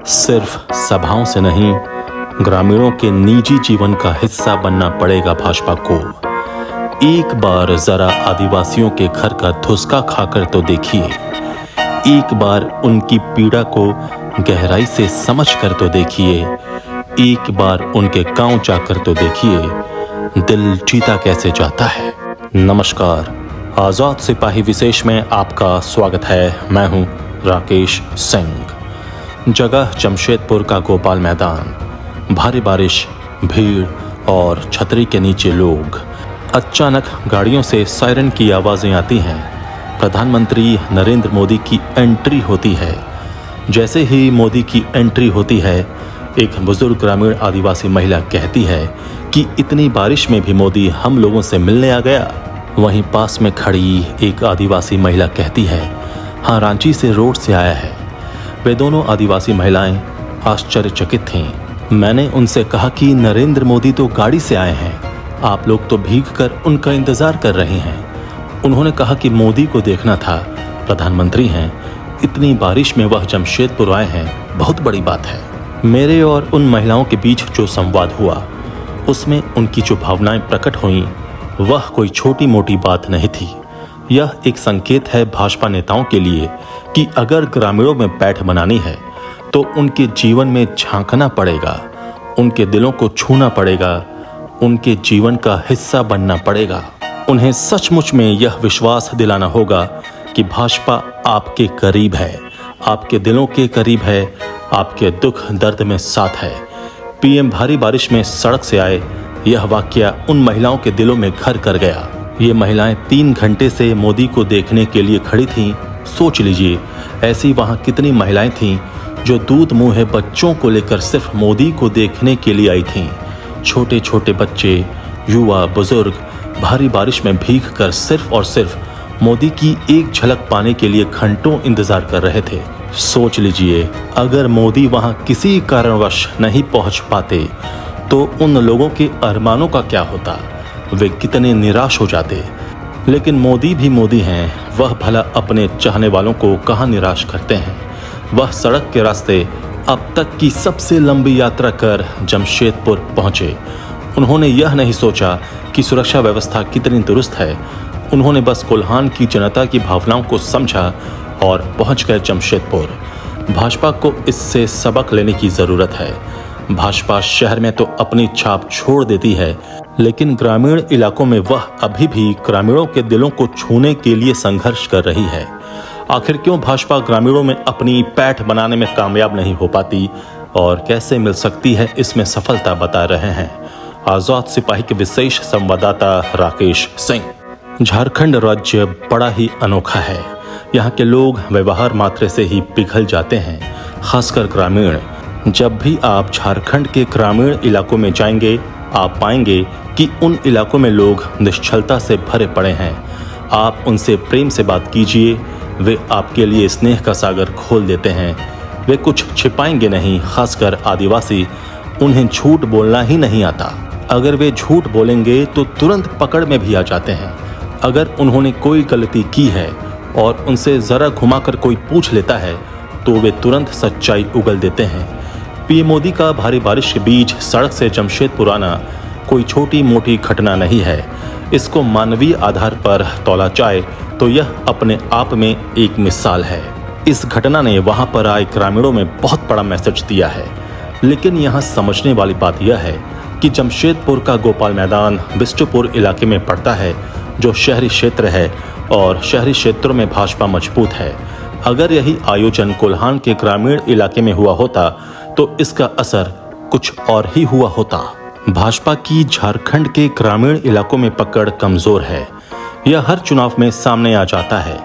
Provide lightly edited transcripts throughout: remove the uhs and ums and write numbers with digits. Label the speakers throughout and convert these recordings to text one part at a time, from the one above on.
Speaker 1: सिर्फ सभाओं से नहीं, ग्रामीणों के निजी जीवन का हिस्सा बनना पड़ेगा भाजपा को। एक बार जरा आदिवासियों के घर का धुसका खाकर तो देखिए, एक बार उनकी पीड़ा को गहराई से समझ कर तो देखिए, एक बार उनके गांव जाकर तो देखिए, दिल जीता कैसे जाता है। नमस्कार, आजाद सिपाही विशेष में आपका स्वागत है। मैं हूं राकेश सिंह। जगह जमशेदपुर का गोपाल मैदान। भारी बारिश, भीड़ और छतरी के नीचे लोग। अचानक गाड़ियों से सायरन की आवाजें आती हैं। प्रधानमंत्री नरेंद्र मोदी की एंट्री होती है। जैसे ही मोदी की एंट्री होती है, एक बुजुर्ग ग्रामीण आदिवासी महिला कहती है कि इतनी बारिश में भी मोदी हम लोगों से मिलने आ गया। वहीं पास में खड़ी एक आदिवासी महिला कहती है, हाँ, रांची से रोड से आया है। वे दोनों आदिवासी महिलाएं आश्चर्यचकित थीं। मैंने उनसे कहा कि नरेंद्र मोदी तो गाड़ी से आए हैं, आप लोग तो भीग कर उनका इंतजार कर रहे हैं। उन्होंने कहा कि मोदी को देखना था, प्रधानमंत्री हैं, इतनी बारिश में वह जमशेदपुर आए हैं, बहुत बड़ी बात है। मेरे और उन महिलाओं के बीच जो संवाद हुआ, उसमें उनकी जो भावनाएं प्रकट हुईं, वह कोई छोटी मोटी बात नहीं थी। यह एक संकेत है भाजपा नेताओं के लिए कि अगर ग्रामीणों में पैठ बनानी है तो उनके जीवन में झांकना पड़ेगा, उनके दिलों को छूना पड़ेगा, उनके जीवन का हिस्सा बनना पड़ेगा। उन्हें सचमुच में यह विश्वास दिलाना होगा कि भाजपा आपके करीब है, आपके दिलों के करीब है, आपके दुख दर्द में साथ है। पीएम भारी बारिश में सड़क से आए, यह वाकया उन महिलाओं के दिलों में घर कर गया। ये महिलाएं 3 घंटे से मोदी को देखने के लिए खड़ी थीं। सोच लीजिए, ऐसी वहां कितनी महिलाएं थीं जो दूध मुंह बच्चों को लेकर सिर्फ मोदी को देखने के लिए आई थीं। छोटे छोटे बच्चे, युवा, बुजुर्ग भारी बारिश में भीग कर सिर्फ और सिर्फ मोदी की एक झलक पाने के लिए घंटों इंतजार कर रहे थे। सोच लीजिए, अगर मोदी वहां किसी कारणवश नहीं पहुंच पाते तो उन लोगों के अरमानों का क्या होता, वे कितने निराश हो जाते। लेकिन मोदी भी मोदी हैं, वह भला अपने चाहने वालों को कहां निराश करते हैं। वह सड़क के रास्ते अब तक की सबसे लंबी यात्रा कर जमशेदपुर पहुंचे। उन्होंने यह नहीं सोचा कि सुरक्षा व्यवस्था कितनी दुरुस्त है। उन्होंने बस कोल्हान की जनता की भावनाओं को समझा और पहुंच गए जमशेदपुर। भाजपा को इससे सबक लेने की जरूरत है। भाजपा शहर में तो अपनी छाप छोड़ देती है, लेकिन ग्रामीण इलाकों में वह अभी भी ग्रामीणों के दिलों को छूने के लिए संघर्ष कर रही है। आखिर क्यों भाजपा ग्रामीणों में अपनी पैठ बनाने में कामयाब नहीं हो पाती और कैसे मिल सकती है इसमें सफलता, बता रहे हैं आजाद सिपाही के विशेष संवाददाता राकेश सिंह। झारखंड राज्य बड़ा ही अनोखा है। यहाँ के लोग व्यवहार मात्र से ही पिघल जाते हैं, खासकर ग्रामीण। जब भी आप झारखंड के ग्रामीण इलाकों में जाएंगे, आप पाएंगे कि उन इलाकों में लोग निश्चलता से भरे पड़े हैं। आप उनसे प्रेम से बात कीजिए, वे आपके लिए स्नेह का सागर खोल देते हैं। वे कुछ छिपाएंगे नहीं, खासकर आदिवासी। उन्हें झूठ बोलना ही नहीं आता। अगर वे झूठ बोलेंगे तो तुरंत पकड़ में भी आ जाते हैं। अगर उन्होंने कोई गलती की है और उनसे जरा घुमाकर कोई पूछ लेता है तो वे तुरंत सच्चाई उगल देते हैं। पीएम मोदी का भारी बारिश के बीच सड़क से जमशेदपुर आना कोई छोटी मोटी घटना नहीं है। इसको मानवीय आधार पर तौला जाए तो यह अपने आप में एक मिसाल है। इस घटना ने वहां पर आए ग्रामीणों में बहुत बड़ा मैसेज दिया है। लेकिन यहाँ समझने वाली बात यह है कि जमशेदपुर का गोपाल मैदान बिष्टुपुर इलाके में पड़ता है, जो शहरी क्षेत्र है, और शहरी क्षेत्रों में भाजपा मजबूत है। अगर यही आयोजन कोल्हान के ग्रामीण इलाके में हुआ होता तो इसका असर कुछ और ही हुआ होता। भाजपा की झारखंड के ग्रामीण इलाकों में पकड़ कमजोर है। यह हर चुनाव में सामने आ जाता है।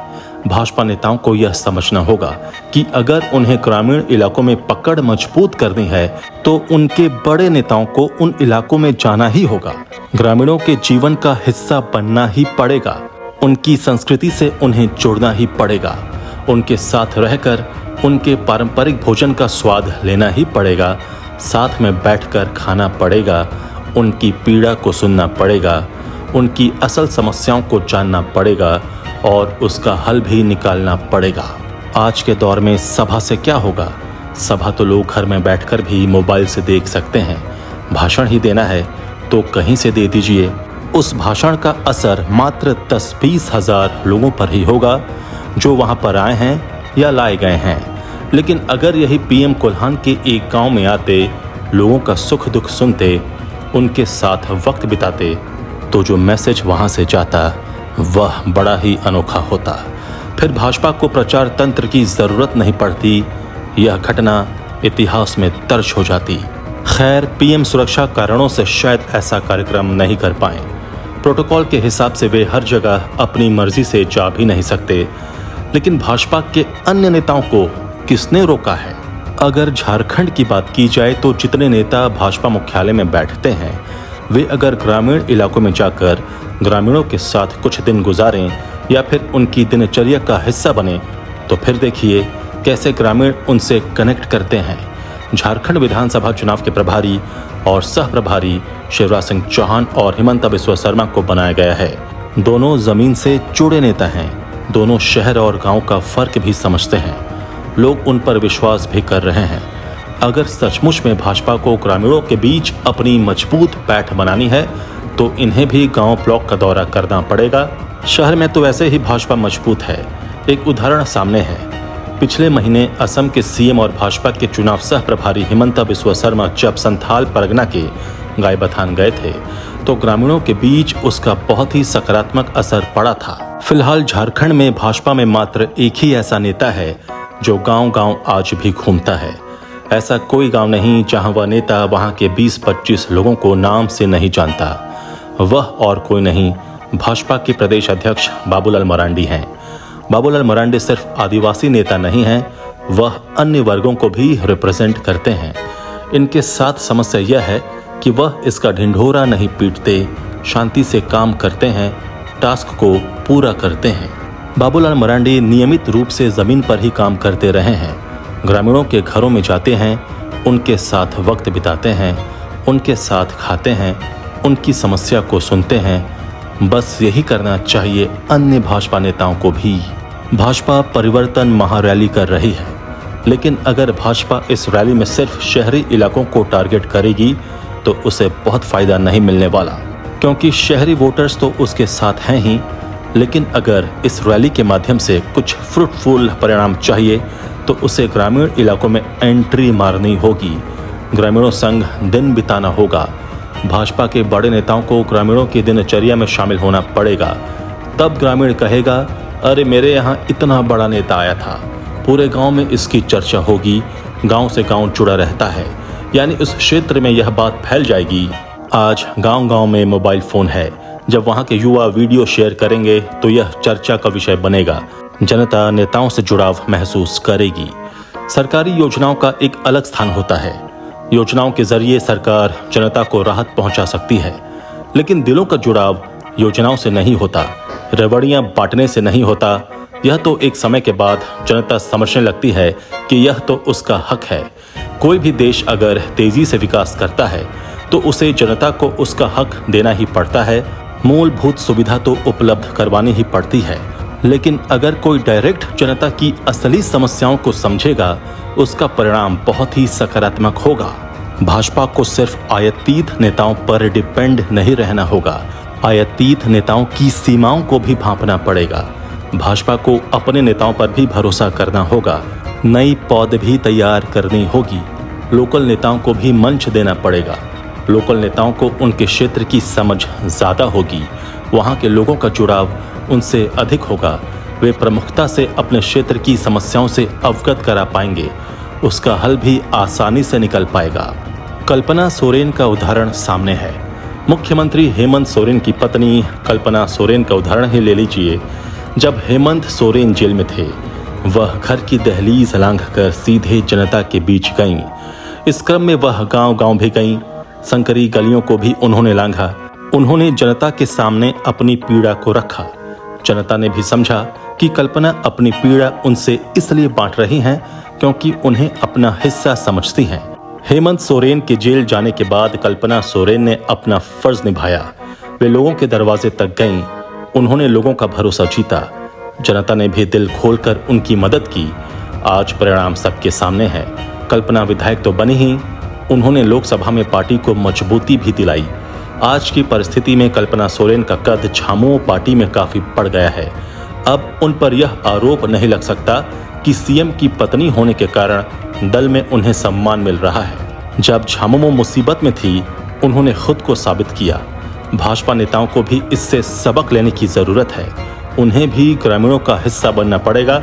Speaker 1: भाजपा नेताओं को यह समझना होगा कि अगर उन्हें ग्रामीण इलाकों में पकड़ मजबूत करनी है तो उनके बड़े नेताओं को उन इलाकों में जाना ही होगा। ग्रामीणों के जीवन का हिस्सा बनना ही पड़ेगा। उनकी संस्कृति से उन्हें जुड़ना ही पड़ेगा। उनके साथ रहकर उनके पारंपरिक भोजन का स्वाद लेना ही पड़ेगा। साथ में बैठकर खाना पड़ेगा। उनकी पीड़ा को सुनना पड़ेगा। उनकी असल समस्याओं को जानना पड़ेगा और उसका हल भी निकालना पड़ेगा। आज के दौर में सभा से क्या होगा? सभा तो लोग घर में बैठकर भी मोबाइल से देख सकते हैं। भाषण ही देना है तो कहीं से दे दीजिए। उस भाषण का असर मात्र 10-20 हजार लोगों पर ही होगा जो वहां पर आए हैं या लाए गए हैं। लेकिन अगर यही पीएम कोल्हान के एक गांव में आते, लोगों का सुख दुख सुनते, उनके साथ वक्त बिताते, तो जो मैसेज वहां से जाता वह बड़ा ही अनोखा होता। फिर भाजपा को प्रचार तंत्र की जरूरत नहीं पड़ती। यह घटना इतिहास में दर्ज हो जाती। खैर, पीएम सुरक्षा कारणों से शायद ऐसा कार्यक्रम नहीं कर पाए। प्रोटोकॉल के हिसाब से वे हर जगह अपनी मर्जी से जा भी नहीं सकते। लेकिन भाजपा के अन्य नेताओं को किसने रोका है? अगर झारखंड की बात की जाए तो जितने नेता भाजपा मुख्यालय में बैठते हैं, वे अगर ग्रामीण इलाकों में जाकर ग्रामीणों के साथ कुछ दिन गुजारें या फिर उनकी दिनचर्या का हिस्सा बने, तो फिर देखिए कैसे ग्रामीण उनसे कनेक्ट करते हैं। झारखंड विधानसभा चुनाव के प्रभारी और सह प्रभारी शिवराज सिंह चौहान और हिमंता बिस्वा शर्मा को बनाया गया है। दोनों जमीन से जुड़े नेता हैं। दोनों शहर और गांव का फर्क भी समझते हैं। लोग उन पर विश्वास भी कर रहे हैं। अगर सचमुच में भाजपा को ग्रामीणों के बीच अपनी मजबूत पैठ बनानी है तो इन्हें भी गांव ब्लॉक का दौरा करना पड़ेगा। शहर में तो वैसे ही भाजपा मजबूत है। एक उदाहरण सामने है। पिछले महीने असम के सीएम और भाजपा के चुनाव सह प्रभारी हिमंता बिस्वा शर्मा जब संथाल परगना के गायबथान गए थे तो ग्रामीणों के बीच उसका बहुत ही सकारात्मक असर पड़ा था। फिलहाल झारखंड में भाजपा में मात्र एक ही ऐसा नेता है जो गांव-गांव आज भी घूमता है। ऐसा कोई गांव नहीं जहां वह नेता वहां के 20-25 लोगों को नाम से नहीं जानता। वह और कोई नहीं, भाजपा के प्रदेश अध्यक्ष बाबूलाल मरांडी हैं। बाबूलाल मरांडी सिर्फ आदिवासी नेता नहीं हैं, वह अन्य वर्गों को भी रिप्रेजेंट करते हैं। इनके साथ समस्या यह है कि वह इसका ढिंढोरा नहीं पीटते, शांति से काम करते हैं, टास्क को पूरा करते हैं। बाबूलाल मरांडी नियमित रूप से जमीन पर ही काम करते रहे हैं। ग्रामीणों के घरों में जाते हैं, उनके साथ वक्त बिताते हैं, उनके साथ खाते हैं, उनकी समस्या को सुनते हैं। बस यही करना चाहिए अन्य भाजपा नेताओं को भी। भाजपा परिवर्तन महारैली कर रही है, लेकिन अगर भाजपा इस रैली में सिर्फ शहरी इलाकों को टारगेट करेगी तो उसे बहुत फायदा नहीं मिलने वाला, क्योंकि शहरी वोटर्स तो उसके साथ हैं ही। लेकिन अगर इस रैली के माध्यम से कुछ फ्रूटफुल परिणाम चाहिए तो उसे ग्रामीण इलाकों में एंट्री मारनी होगी। ग्रामीणों संग दिन बिताना होगा। भाजपा के बड़े नेताओं को ग्रामीणों की दिनचर्या में शामिल होना पड़ेगा। तब ग्रामीण कहेगा, अरे मेरे यहाँ इतना बड़ा नेता आया था, पूरे गांव में इसकी चर्चा होगी। गांव से गांव जुड़ा रहता है, यानी उस क्षेत्र में यह बात फैल जाएगी। आज गांव-गांव में मोबाइल फोन है। जब वहां के युवा वीडियो शेयर करेंगे तो यह चर्चा का विषय बनेगा। जनता नेताओं से जुड़ाव महसूस करेगी। सरकारी योजनाओं का एक अलग स्थान होता है। योजनाओं के जरिए सरकार जनता को राहत पहुंचा सकती है, लेकिन दिलों का जुड़ाव योजनाओं से नहीं होता, रबड़ियां बांटने से नहीं होता। यह तो एक समय के बाद जनता समझने लगती है कि यह तो उसका हक है। कोई भी देश अगर तेजी से विकास करता है तो उसे जनता को उसका हक देना ही पड़ता है। मूलभूत सुविधा तो उपलब्ध करवानी ही पड़ती है। लेकिन अगर कोई डायरेक्ट जनता की असली समस्याओं को समझेगा, उसका परिणाम बहुत ही सकारात्मक होगा। भाजपा को सिर्फ आयातीत नेताओं पर डिपेंड नहीं रहना होगा। आयातीत नेताओं की सीमाओं को भी भांपना पड़ेगा। भाजपा को अपने नेताओं पर भी भरोसा करना होगा। नई पौध भी तैयार करनी होगी। लोकल नेताओं को भी मंच देना पड़ेगा। लोकल नेताओं को उनके क्षेत्र की समझ ज़्यादा होगी। वहाँ के लोगों का जुड़ाव उनसे अधिक होगा। वे प्रमुखता से अपने क्षेत्र की समस्याओं से अवगत करा पाएंगे। उसका हल भी आसानी से निकल पाएगा। कल्पना सोरेन का उदाहरण सामने है। मुख्यमंत्री हेमंत सोरेन की पत्नी कल्पना सोरेन का उदाहरण ही ले लीजिए। जब हेमंत सोरेन जेल में थे, वह घर की दहलीज लांघकर सीधे जनता के बीच गईं। इस क्रम में वह गांव-गांव भी गईं। संकरी गलियों को भी उन्होंने लांघा। उन्होंने जनता के सामने अपनी पीड़ा को रखा। जनता ने भी समझा कि कल्पना अपनी पीड़ा उनसे इसलिए बांट रही हैं क्योंकि उन्हें अपना हिस्सा समझती हैं। हेमंत सोरेन के जेल जाने के बाद कल्पना सोरेन ने अपना फर्ज निभाया। वे लोगों के दरवाजे तक गईं। उन्होंने लोगों का भरोसा जीता। जनता ने भी दिल खोलकर उनकी मदद की। आज परिणाम सबके सामने है। कल्पना विधायक तो बनी ही, उन्होंने लोकसभा में पार्टी को मजबूती भी दिलाई। आज की परिस्थिति में कल्पना सोरेन का कद झामुमो पार्टी में काफी बढ़ गया है। अब उन पर यह आरोप नहीं लग सकता कि सीएम की पत्नी होने के कारण दल में उन्हें सम्मान मिल रहा है। जब झामुमो मुसीबत में थी, उन्होंने खुद को साबित किया। भाजपा नेताओं को भी इससे सबक लेने की जरूरत है। उन्हें भी ग्रामीणों का हिस्सा बनना पड़ेगा।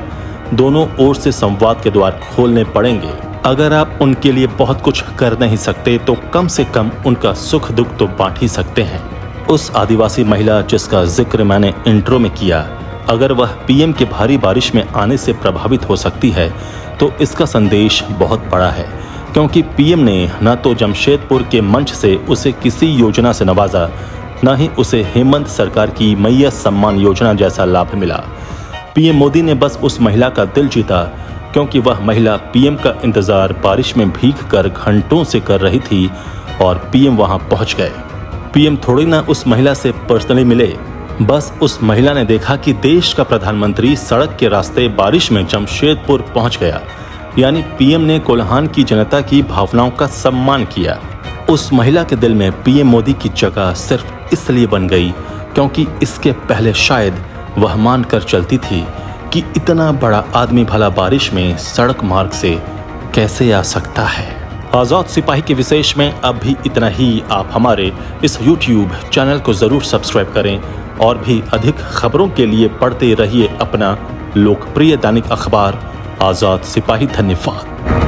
Speaker 1: दोनों ओर से संवाद के द्वार खोलने पड़ेंगे। अगर आप उनके लिए बहुत कुछ कर नहीं सकते तो कम से कम उनका सुख दुख तो बांट ही सकते हैं। उस आदिवासी महिला जिसका जिक्र मैंने इंट्रो में किया, अगर वह पीएम के भारी बारिश में आने से प्रभावित हो सकती है तो इसका संदेश बहुत बड़ा है, क्योंकि पीएम ने न तो जमशेदपुर के मंच से उसे किसी योजना से नवाजा, न ही उसे हेमंत सरकार की मैया सम्मान योजना जैसा लाभ मिला। पीएम मोदी ने बस उस महिला का दिल जीता, क्योंकि वह महिला पीएम का इंतजार बारिश में भीग कर घंटों से कर रही थी और पीएम वहां पहुंच गए। पीएम थोड़ी ना उस महिला से पर्सनली मिले, बस उस महिला ने देखा कि देश का प्रधानमंत्री सड़क के रास्ते बारिश में जमशेदपुर पहुंच गया, यानी पीएम ने कोल्हान की जनता की भावनाओं का सम्मान किया। उस महिला के दिल में पीएम मोदी की जगह सिर्फ इसलिए बन गई क्योंकि इसके पहले शायद वह मान कर चलती थी कि इतना बड़ा आदमी भला बारिश में सड़क मार्ग से कैसे आ सकता है। आजाद सिपाही के विशेष में अब भी इतना ही। आप हमारे इस YouTube चैनल को जरूर सब्सक्राइब करें और भी अधिक खबरों के लिए पढ़ते रहिए अपना लोकप्रिय दैनिक अखबार आजाद सिपाही। धन्यवाद।